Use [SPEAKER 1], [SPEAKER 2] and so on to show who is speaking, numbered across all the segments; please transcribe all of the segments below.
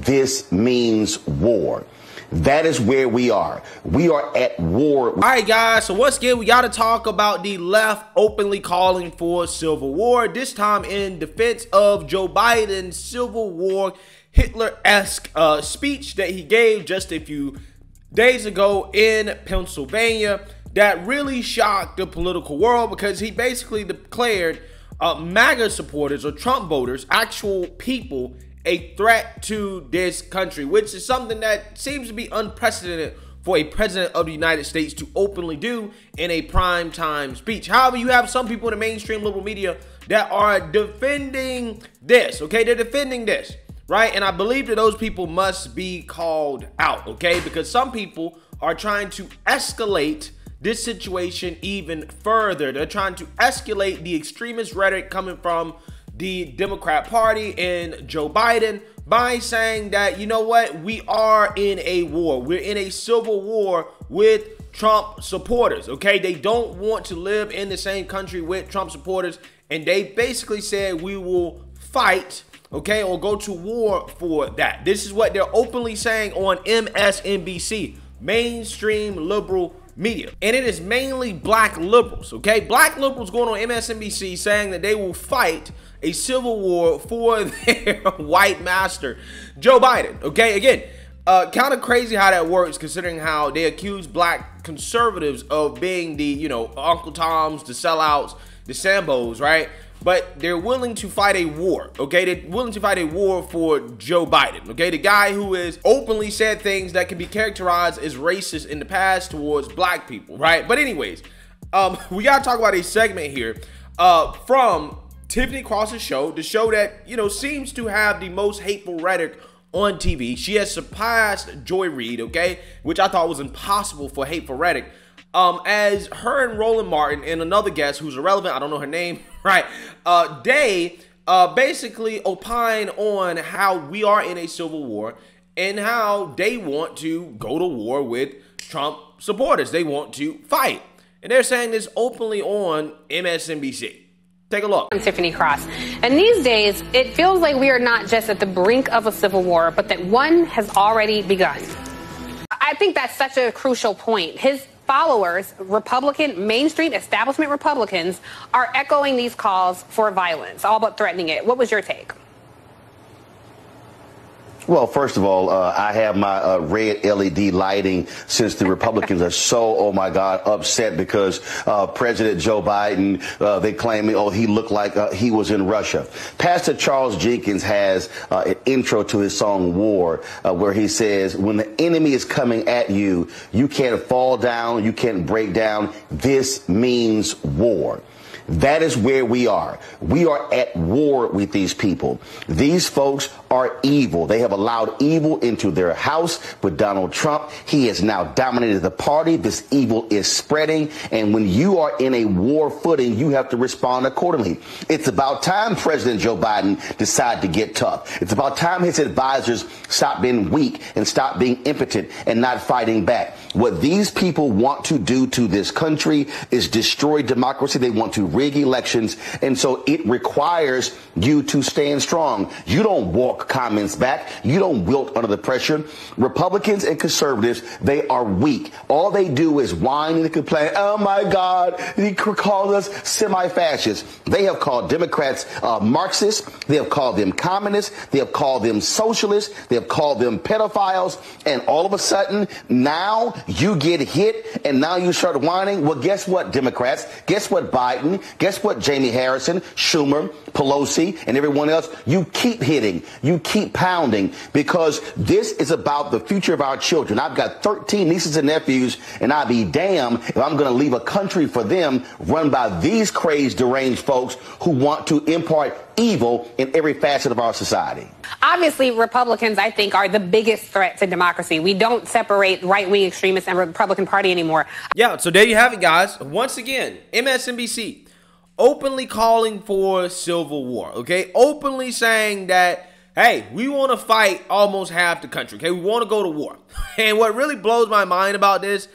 [SPEAKER 1] this means war. That is where we are. We are at war.
[SPEAKER 2] All right, guys. So once again, we got to talk about the left openly calling for civil war, this time in defense of Joe Biden's Civil War Hitler-esque speech that he gave just a few days ago in Pennsylvania that really shocked the political world, because he basically declared MAGA supporters or Trump voters, actual people, a threat to this country, which is something that seems to be unprecedented for a president of the United States to openly do in a primetime speech. However, you have some people in the mainstream liberal media that are defending this, okay? They're defending this, right? And I believe that those people must be called out, okay? Because some people are trying to escalate this situation even further. They're trying to escalate the extremist rhetoric coming from the Democrat Party and Joe Biden by saying that, you know what, we are in a war. We're in a civil war with Trump supporters, okay? They don't want to live in the same country with Trump supporters, and they basically said we will fight, okay, or go to war for that. This is what they're openly saying on MSNBC, mainstream liberal media. And it is mainly black liberals, okay? Black liberals going on MSNBC saying that they will fight a civil war for their white master, Joe Biden, okay? Again, kind of crazy how that works, considering how they accuse black conservatives of being the, you know, Uncle Toms, the sellouts, the Sambos, right? But they're willing to fight a war, okay? They're willing to fight a war for Joe Biden, okay? The guy who has openly said things that can be characterized as racist in the past towards black people, right? But anyways, we gotta talk about a segment here from Tiffany Cross's show, the show that, you know, seems to have the most hateful rhetoric on TV. She has surpassed Joy Reid, okay? Which I thought was impossible for hateful rhetoric. As her and Roland Martin and another guest who's irrelevant, I don't know her name, right? They basically opine on how we are in a civil war and how they want to go to war with Trump supporters. They want to fight. And they're saying this openly on MSNBC. Take a look.
[SPEAKER 3] I'm Tiffany Cross. And these days, it feels like we are not just at the brink of a civil war, but that one has already begun. I think that's such a crucial point. His followers, Republican, mainstream establishment Republicans, are echoing these calls for violence, all but threatening it. What was your take?
[SPEAKER 1] Well, first of all, I have my red LED lighting since the Republicans are so, oh my God, upset because President Joe Biden, they claim, oh, he looked like he was in Russia. Pastor Charles Jenkins has an intro to his song War, where he says, when the enemy is coming at you, you can't fall down, you can't break down. This means war. That is where we are. We are at war with these people. These folks are evil. They have allowed evil into their house with Donald Trump. He has now dominated the party. This evil is spreading. And when you are in a war footing, you have to respond accordingly. It's about time President Joe Biden decided to get tough. It's about time his advisors stop being weak and stop being impotent and not fighting back. What these people want to do to this country is destroy democracy. They want to rig elections. And so it requires you to stand strong. You don't walk comments back. You don't wilt under the pressure. Republicans and conservatives, they are weak. All they do is whine and complain. Oh my God, he called us semi-fascists. They have called Democrats Marxists. They have called them communists. They have called them socialists. They have called them pedophiles. And all of a sudden, now you get hit and now you start whining. Well, guess what, Democrats? Guess what, Biden? Guess what, Jamie Harrison, Schumer, Pelosi, and everyone else? You keep hitting. You keep pounding, because this is about the future of our children. I've got 13 nieces and nephews, and I'll be damned if I'm going to leave a country for them run by these crazed, deranged folks who want to impart evil in every facet of our society.
[SPEAKER 3] Obviously, Republicans, I think, are the biggest threat to democracy. We don't separate right-wing extremists and Republican Party anymore.
[SPEAKER 2] Yeah, so there you have it, guys. Once again, MSNBC openly calling for civil war, okay? Openly saying that, hey, we want to fight almost half the country, okay? We want to go to war. And what really blows my mind about this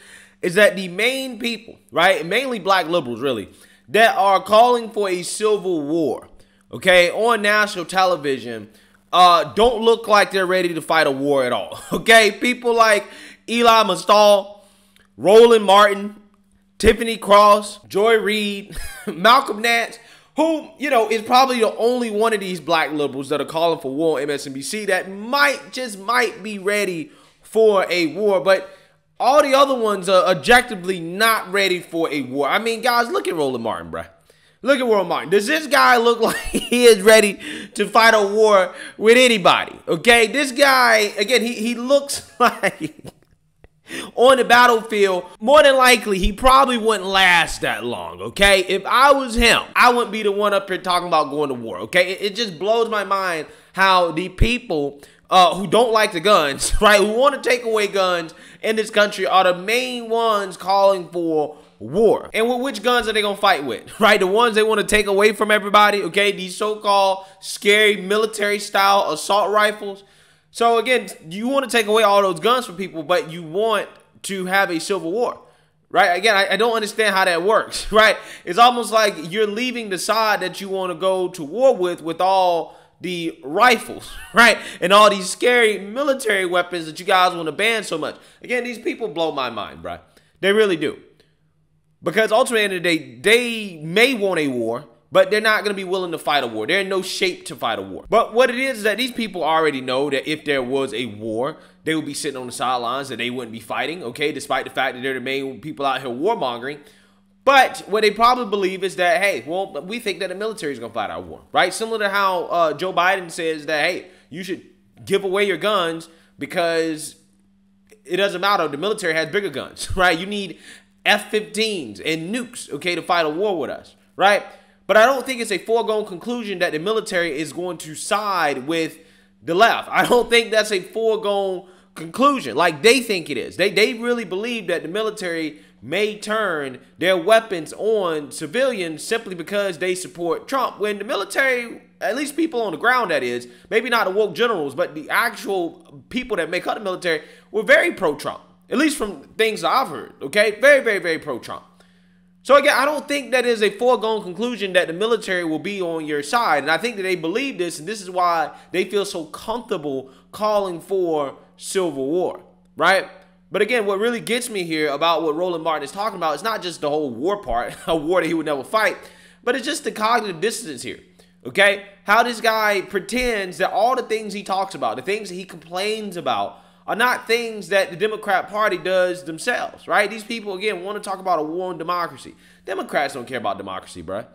[SPEAKER 2] is that the main people, right, mainly black liberals, really, that are calling for a civil war, okay, on national television, don't look like they're ready to fight a war at all. Okay, people like Eli Mastall, Roland Martin, Tiffany Cross, Joy Reid, Malcolm Nance, who, you know, is probably the only one of these black liberals that are calling for war on MSNBC that might be ready for a war. But all the other ones are objectively not ready for a war. I mean, guys, look at Roland Martin, bruh. Look at Roland Martin. Does this guy look like he is ready to fight a war with anybody? Okay, this guy, again, he looks like on the battlefield, more than likely, he probably wouldn't last that long, okay? If I was him, I wouldn't be the one up here talking about going to war, okay? It just blows my mind how the people who don't like the guns, right, who want to take away guns in this country are the main ones calling for war. And with which guns are they going to fight with, right? The ones they want to take away from everybody, okay? These so-called scary military-style assault rifles. So again, you want to take away all those guns from people, but you want to have a civil war, right? Again, I don't understand how that works, right? It's almost like you're leaving the side that you want to go to war with all the rifles, right? And all these scary military weapons that you guys want to ban so much. Again, these people blow my mind, bro. They really do. Because ultimately, at the end of the day, they may want a war, but they're not going to be willing to fight a war. They're in no shape to fight a war. But what it is that these people already know that if there was a war, they would be sitting on the sidelines, that they wouldn't be fighting, okay, despite the fact that they're the main people out here warmongering. But what they probably believe is that, hey, well, we think that the military is going to fight our war, right? Similar to how Joe Biden says that, hey, you should give away your guns because it doesn't matter. The military has bigger guns, right? You need F-15s and nukes, okay, to fight a war with us, right? But I don't think it's a foregone conclusion that the military is going to side with the left. I don't think that's a foregone conclusion like they think it is. They really believe that the military may turn their weapons on civilians simply because they support Trump. When the military, at least people on the ground, that is, maybe not the woke generals, but the actual people that make up the military were very pro-Trump. At least from things that I've heard, okay? Very, very, very pro-Trump. So again, I don't think that is a foregone conclusion that the military will be on your side. And I think that they believe this, and this is why they feel so comfortable calling for civil war, right? But again, what really gets me here about what Roland Martin is talking about is not just the whole war part, a war that he would never fight, but it's just the cognitive dissonance here, okay? How this guy pretends that all the things he talks about, the things that he complains about, are not things that the Democrat Party does themselves, right? These people, again, want to talk about a war on democracy. Democrats don't care about democracy, bruh.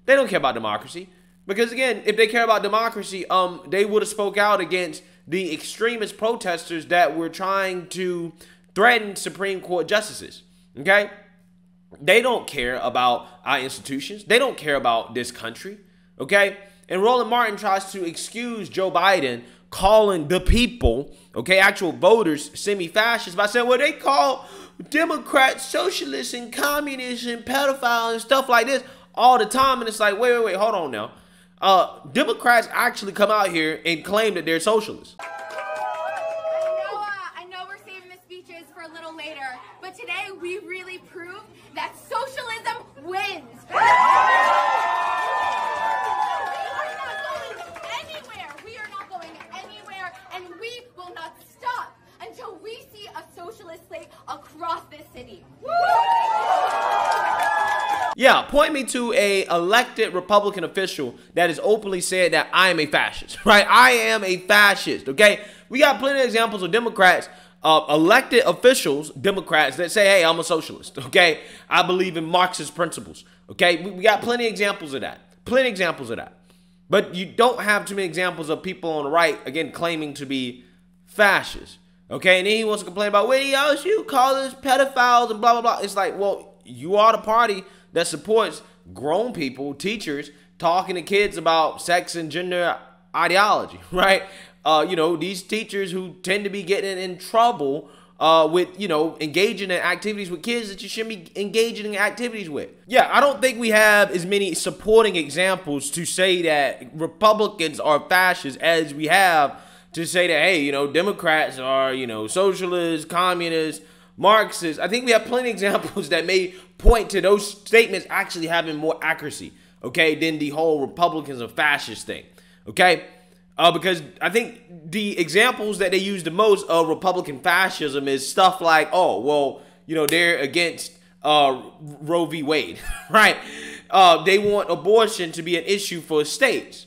[SPEAKER 2] They don't care about democracy. Because, again, if they care about democracy, they would have spoke out against the extremist protesters that were trying to threaten Supreme Court justices, okay? They don't care about our institutions. They don't care about this country, okay? And Roland Martin tries to excuse Joe Biden calling the people, okay, actual voters, semi-fascists by saying, well, they call Democrats socialists and communists and pedophiles and stuff like this all the time. And it's like, wait, hold on now. Democrats actually come out here and claim that they're socialists.
[SPEAKER 4] I know we're saving the speeches for a little later, but today we really proved that socialism wins. Across this city.
[SPEAKER 2] Yeah, point me to a elected Republican official that has openly said that I am a fascist, right? I am a fascist, okay? We got plenty of examples of Democrats, elected officials, Democrats, that say, hey, I'm a socialist, okay? I believe in Marxist principles, okay? We got plenty of examples of that, But you don't have too many examples of people on the right, again, claiming to be fascists. Okay, and then he wants to complain about, well, else you call us pedophiles and blah, blah, blah. It's like, well, you are the party that supports grown people, teachers, talking to kids about sex and gender ideology, right? You know, these teachers who tend to be getting in trouble with, you know, engaging in activities with kids that you shouldn't be engaging in activities with. Yeah, I don't think we have as many supporting examples to say that Republicans are fascists as we have to say that, hey, you know, Democrats are, you know, socialists, communists, Marxists. I think we have plenty of examples that may point to those statements actually having more accuracy, okay, than the whole Republicans are fascist thing, okay? Because I think the examples that they use the most of Republican fascism is stuff like, oh, well, you know, they're against Roe v. Wade, right? They want abortion to be an issue for states.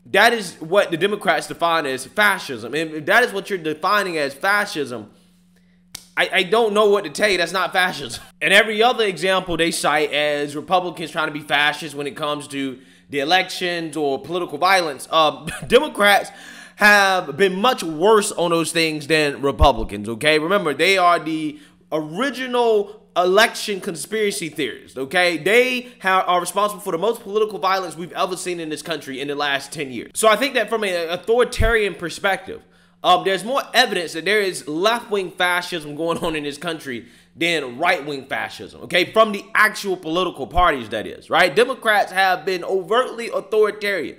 [SPEAKER 2] That is what the Democrats define as fascism. And if that is what you're defining as fascism, I don't know what to tell you. That's not fascism. And every other example they cite as Republicans trying to be fascist when it comes to the elections or political violence, Democrats have been much worse on those things than Republicans, okay? Remember, they are the original election conspiracy theorists, okay? They are responsible for the most political violence we've ever seen in this country in the last 10 years. So I think that from an authoritarian perspective, there's more evidence that there is left-wing fascism going on in this country than right-wing fascism, okay? From the actual political parties, that is, right? Democrats have been overtly authoritarian,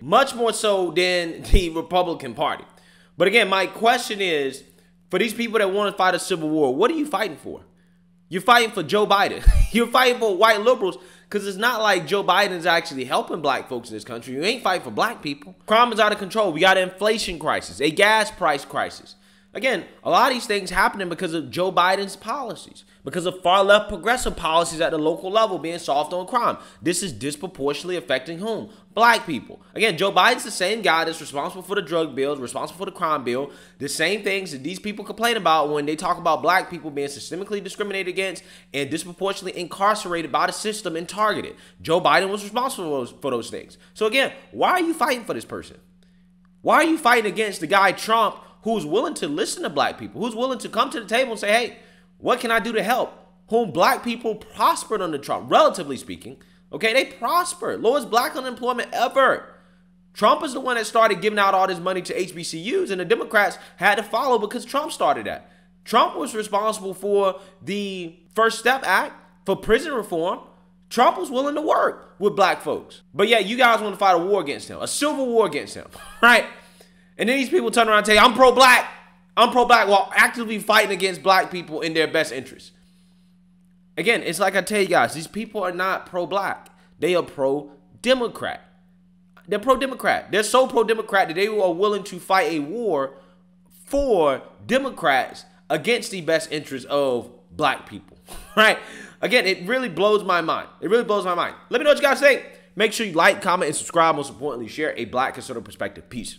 [SPEAKER 2] much more so than the Republican Party. But again, my question is, for these people that want to fight a civil war, what are you fighting for? You're fighting for Joe Biden. You're fighting for white liberals, because it's not like Joe Biden's actually helping black folks in this country. You ain't fighting for black people. Crime is out of control. We got an inflation crisis, a gas price crisis. Again, a lot of these things happening because of Joe Biden's policies, because of far left progressive policies at the local level being soft on crime. This is disproportionately affecting whom? Black people. Again, Joe Biden's the same guy that's responsible for the drug bills, responsible for the crime bill, the same things that these people complain about when they talk about black people being systemically discriminated against and disproportionately incarcerated by the system and targeted. Joe Biden was responsible for those things. So again, why are you fighting for this person? Why are you fighting against the guy Trump, who's willing to listen to black people, who's willing to come to the table and say, hey, what can I do to help? Whom black people prospered under Trump, relatively speaking. Okay, they prospered. Lowest black unemployment ever. Trump is the one that started giving out all this money to HBCUs, and the Democrats had to follow because Trump started that. Trump was responsible for the First Step Act, for prison reform. Trump was willing to work with black folks. But yeah, you guys want to fight a war against him, a civil war against him, right? And then these people turn around and tell you, I'm pro-black while actively fighting against black people in their best interest. Again, it's like I tell you guys, these people are not pro-black. They are pro-Democrat. They're pro-Democrat. They're so pro-Democrat that they are willing to fight a war for Democrats against the best interest of black people, right? Again, it really blows my mind. It really blows my mind. Let me know what you guys think. Make sure you like, comment, and subscribe. Most importantly, share a black conservative perspective. Peace.